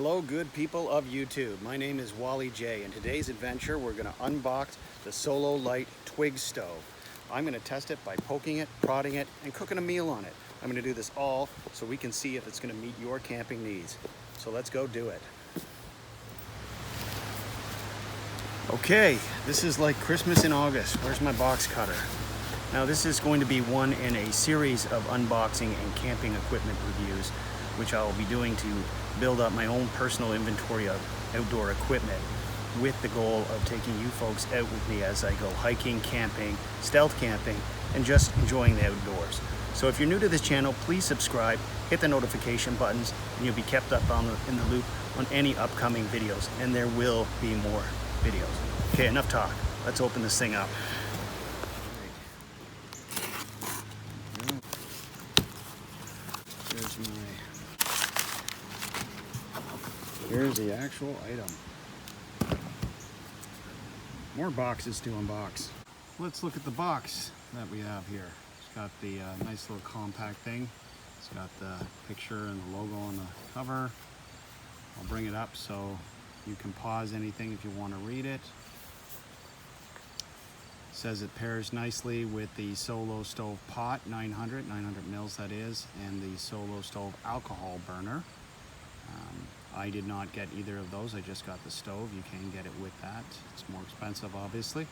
Hello good people of YouTube, my name is Wally J. In today's adventure we're going to unbox the Solo Light Twig stove. I'm going to test it by poking it, prodding it, and cooking a meal on it. I'm going to do this all so we can see if it's going to meet your camping needs. So let's go do it. Okay, this is like Christmas in August. Where's my box cutter? Now this is going to be one in a series of unboxing and camping equipment reviews, which I will be doing to build up my own personal inventory of outdoor equipment with the goal of taking you folks out with me as I go hiking, camping, stealth camping, and just enjoying the outdoors. So if you're new to this channel, please subscribe, hit the notification buttons, and you'll be kept up in the loop on any upcoming videos, and there will be more videos. Okay, enough talk. Let's open this thing up. Here's the actual item. More boxes to unbox. Let's look at the box that we have here. It's got the nice little compact thing. It's got the picture and the logo on the cover. I'll bring it up so you can pause anything if you want to read it. It says it pairs nicely with the Solo Stove Pot 900 mils that is, and the Solo Stove Alcohol Burner. I did not get either of those. I just got the stove. You can get it with that. It's more expensive, obviously.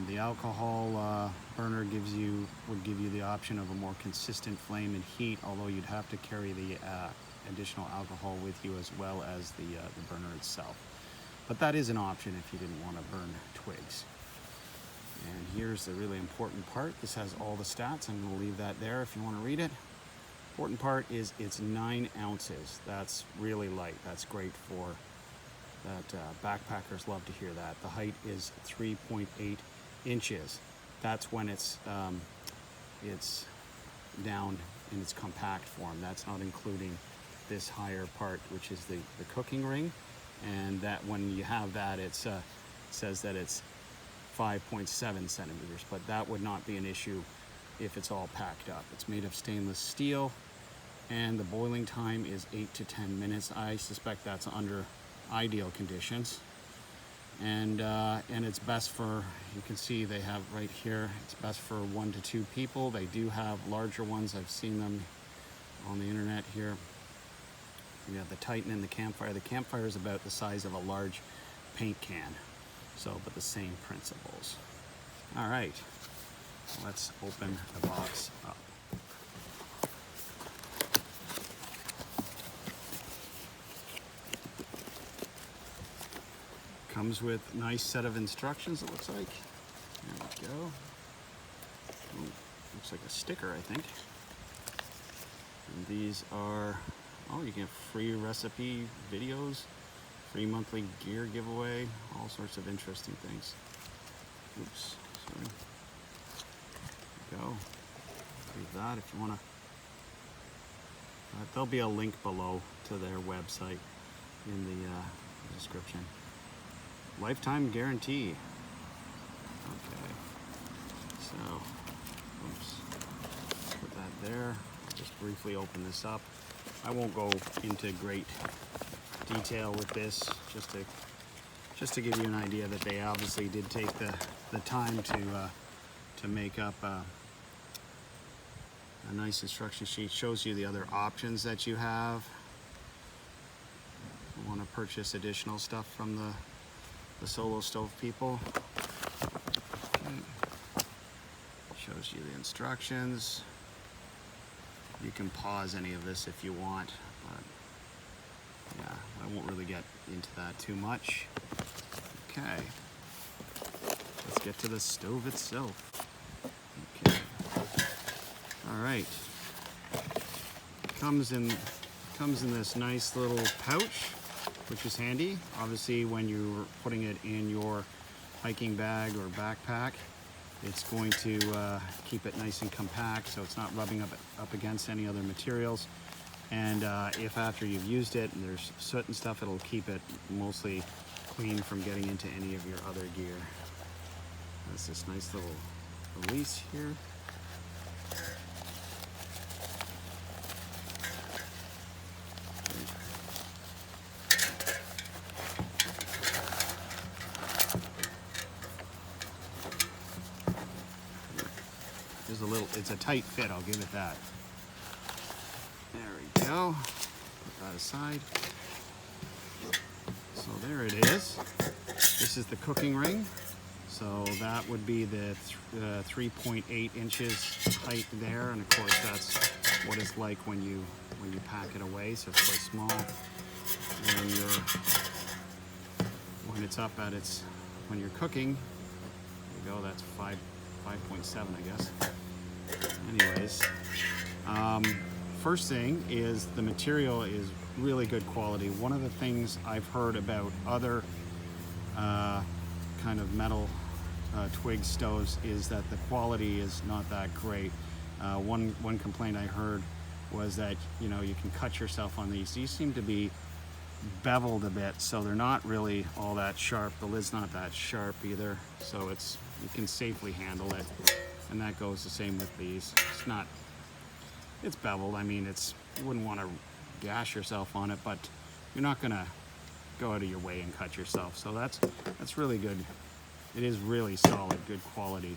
The alcohol burner would give you the option of a more consistent flame and heat, although you'd have to carry the additional alcohol with you as well as the burner itself. But that is an option if you didn't want to burn twigs. And here's the really important part. This has all the stats. I'm going to leave that there if you want to read it. Important part is it's 9 ounces. That's really light. That's great for that. Backpackers love to hear that. The height is 3.8 inches. That's when it's down in its compact form. That's not including this higher part, which is the cooking ring. And that when you have that, it says that it's 5.7 centimeters, but that would not be an issue if it's all packed up. It's made of stainless steel, and the boiling time is 8 to 10 minutes. I suspect that's under ideal conditions. And it's best for, you can see they have right here, it's best for 1 to 2 people. They do have larger ones. I've seen them on the internet here. You have the Titan and the Campfire. The Campfire is about the size of a large paint can. So, but the same principles. All right, let's open the box up. Comes with a nice set of instructions, it looks like. There we go. Ooh, looks like a sticker, I think. And these are, oh, you get free recipe videos, free monthly gear giveaway, all sorts of interesting things. Oops, sorry. There we go. Leave that if you want to. There'll be a link below to their website in the description. Lifetime guarantee. Okay. So, oops. Put that there. I'll just briefly open this up. I won't go into great detail with this, just to give you an idea that they obviously did take the time to make up a nice instruction sheet. Shows you the other options that you have. You want to purchase additional stuff from the Solo Stove people. Okay. Shows you the instructions. You can pause any of this if you want, but yeah, I won't really get into that too much. Okay, let's get to the stove itself. Okay, all right. Comes in this nice little pouch, which is handy. Obviously, when you're putting it in your hiking bag or backpack, it's going to keep it nice and compact, so it's not rubbing up against any other materials. And if after you've used it and there's soot and stuff, it'll keep it mostly clean from getting into any of your other gear. There's this nice little release here. it's a tight fit, I'll give it that. There we go. Put that aside. So there it is. This is the cooking ring. So that would be the 3.8 inches height there, and of course that's what it's like when you pack it away. So it's quite small. When it's up at its, when you're cooking, there you go. That's 5.7, I guess. Anyways, first thing is the material is really good quality. One of the things I've heard about other kind of metal Twig stoves is that the quality is not that great. One complaint I heard was that, you know, you can cut yourself on these. These seem to be beveled a bit, so they're not really all that sharp. The lid's not that sharp either, so you can safely handle it. And that goes the same with these. It's beveled. I mean, you wouldn't want to gash yourself on it, but you're not gonna go out of your way and cut yourself. So that's really good. It is really solid, good quality.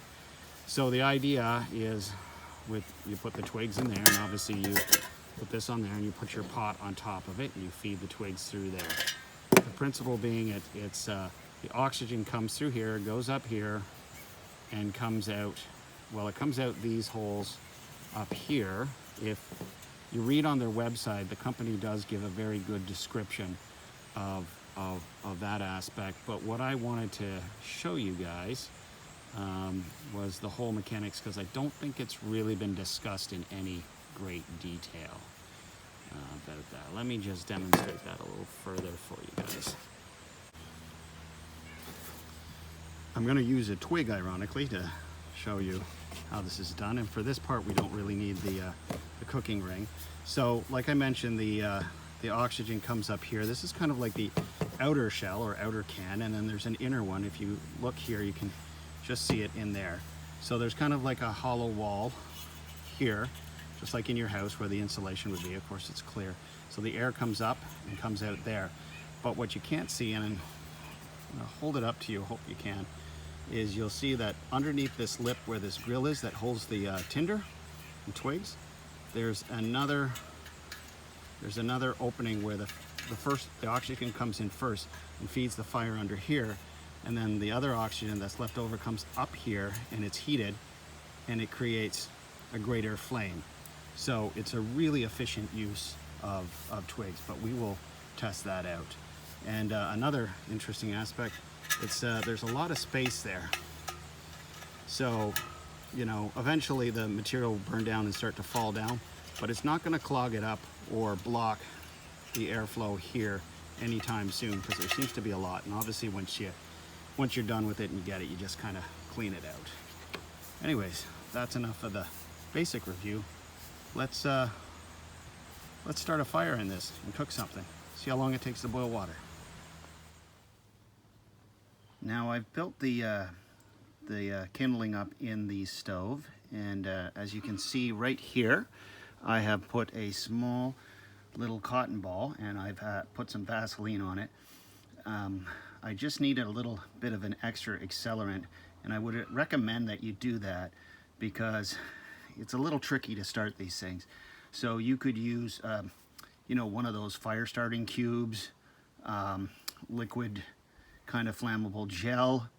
So the idea is you put the twigs in there, and obviously you put this on there and you put your pot on top of it and you feed the twigs through there. The principle being the oxygen comes through here, goes up here, and comes out, well, it comes out these holes up here. If you read on their website, the company does give a very good description of that aspect, but what I wanted to show you guys was the whole mechanics, because I don't think it's really been discussed in any great detail about that. Let me just demonstrate that a little further for you guys. I'm going to use a twig, ironically, to show you how this is done, and for this part we don't really need the cooking ring. So like I mentioned, the oxygen comes up here. This is kind of like the outer shell or outer can, and then there's an inner one. If you look here, you can just see it in there. So there's kind of like a hollow wall here, just like in your house where the insulation would be. Of course, it's clear. So the air comes up and comes out there. But what you can't see, and I'll hold it up to you, hope you can, is you'll see that underneath this lip where this grill is that holds the tinder and twigs, there's another opening where the oxygen comes in first and feeds the fire under here, and then the other oxygen that's left over comes up here and it's heated and it creates a greater flame. So it's a really efficient use of twigs, but we will test that out. And another interesting aspect, there's a lot of space there. So, you know, eventually the material will burn down and start to fall down, but it's not going to clog it up or block the airflow here anytime soon, because there seems to be a lot. And obviously once you're done with it and you get it, you just kind of clean it out. Anyways, that's enough of the basic review. Let's start a fire in this and cook something. See how long it takes to boil water. Now I've built the kindling up in the stove, and as you can see right here, I have put a small little cotton ball, and I've put some Vaseline on it. I just needed a little bit of an extra accelerant, and I would recommend that you do that because it's a little tricky to start these things. So you could use, you know, one of those fire starting cubes, liquid kind of flammable gel.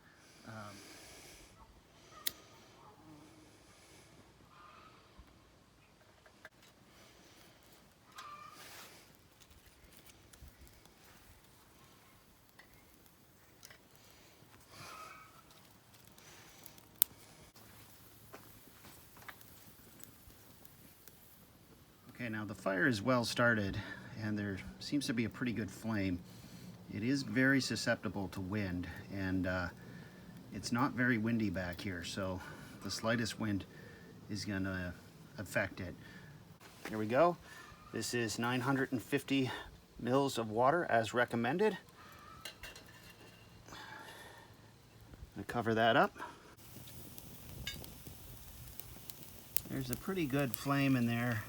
Okay, now the fire is well started and there seems to be a pretty good flame. It is very susceptible to wind, and it's not very windy back here, so the slightest wind is going to affect it. Here we go. This is 950 mils of water as recommended. I'm going to cover that up. There's a pretty good flame in there,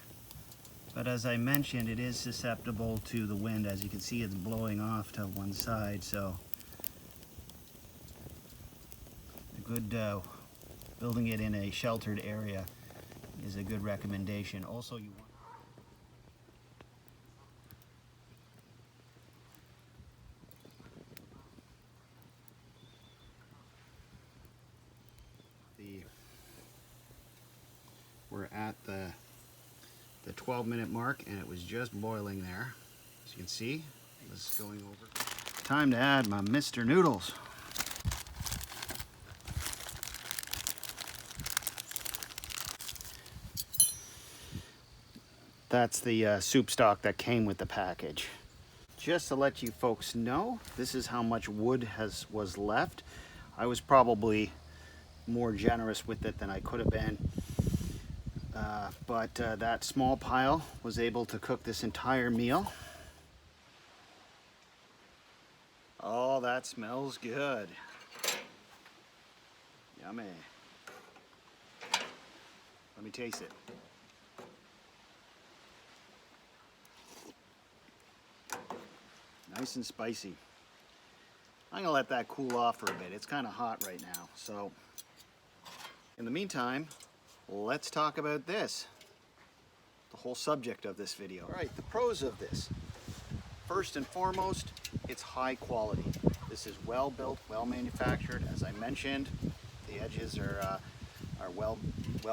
but as I mentioned, it is susceptible to the wind. As you can see, it's blowing off to one side, so a good building it in a sheltered area is a good recommendation. Also, you want we're at the 12-minute mark, and it was just boiling there. As you can see, it was going over. Time to add my Mr. Noodles. That's the soup stock that came with the package. Just to let you folks know, this is how much wood was left. I was probably more generous with it than I could have been. But that small pile was able to cook this entire meal. Oh, that smells good. Yummy. Let me taste it. Nice and spicy. I'm gonna let that cool off for a bit. It's kind of hot right now. So in the meantime, let's talk about this. The whole subject of this video. All right, the pros of this. First and foremost, it's high quality. This is well built, well manufactured. As I mentioned, the edges are well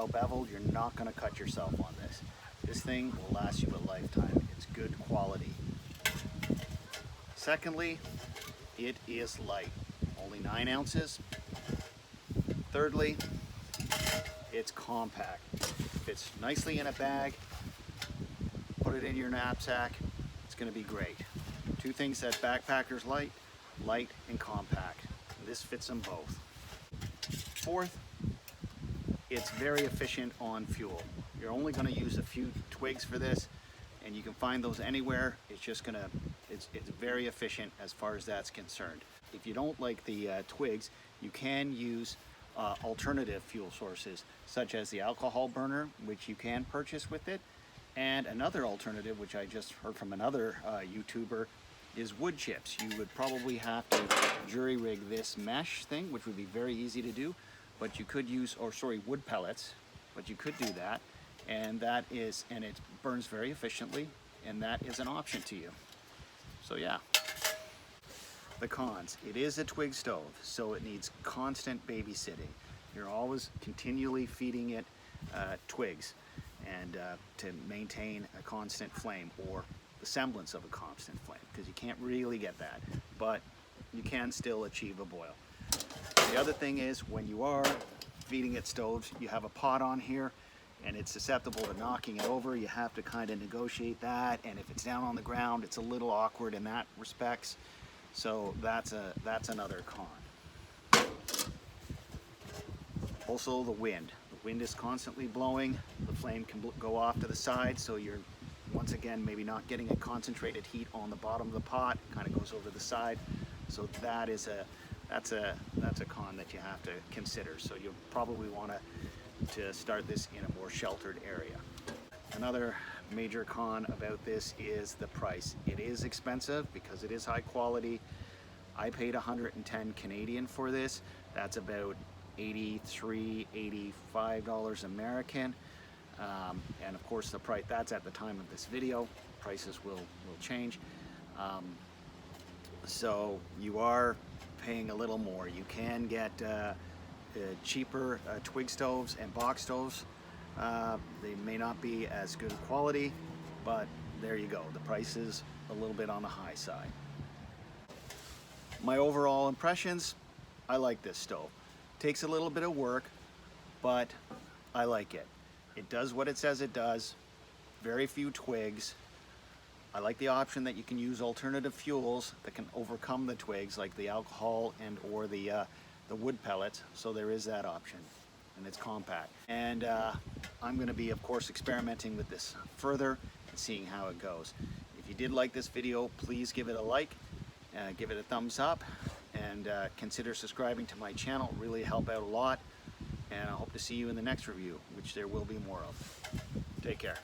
beveled. You're not gonna cut yourself on this. This thing will last you a lifetime. It's good quality. Secondly, it is light, only 9 ounces. Thirdly, it's compact. Fits nicely in a bag. Put it in your knapsack. It's going to be great. 2 things that backpackers like, light and compact. This fits them both. Fourth, it's very efficient on fuel. You're only going to use a few twigs for this, and you can find those anywhere. It's very efficient as far as that's concerned. If you don't like the twigs, you can use alternative fuel sources, such as the alcohol burner, which you can purchase with it. And another alternative, which I just heard from another YouTuber, is wood chips. You would probably have to jury rig this mesh thing, which would be very easy to do, but you could use, wood pellets, but you could do that. And it burns very efficiently, and that is an option to you. So yeah. The cons. It is a twig stove, so it needs constant babysitting. You're always continually feeding it twigs and to maintain a constant flame, or the semblance of a constant flame, because you can't really get that, but you can still achieve a boil. The other thing is, when you are feeding it stoves, you have a pot on here, and it's susceptible to knocking it over. You have to kind of negotiate that, and if it's down on the ground, it's a little awkward in that respects. So that's another con. Also, the wind. The wind is constantly blowing. The flame can go off to the side, so you're once again maybe not getting a concentrated heat on the bottom of the pot. It kind of goes over the side. So that's a con that you have to consider. So you'll probably want to start this in a more sheltered area. Another major con about this is the price. It is expensive because it is high quality. I paid 110 Canadian for this. That's about $83, $85 American. And of course the price, that's at the time of this video. Prices will change. So you are paying a little more. You can get cheaper twig stoves and box stoves. They may not be as good quality, but there you go. The price is a little bit on the high side. My overall impressions, I like this stove. Takes a little bit of work, but I like it. It does what it says it does. Very few twigs. I like the option that you can use alternative fuels that can overcome the twigs, like the alcohol and or the wood pellets. So there is that option, and it's compact. And I'm going to be, of course, experimenting with this further and seeing how it goes. If you did like this video, please give it a like, give it a thumbs up, and consider subscribing to my channel. It really help out a lot. And I hope to see you in the next review, which there will be more of. Take care.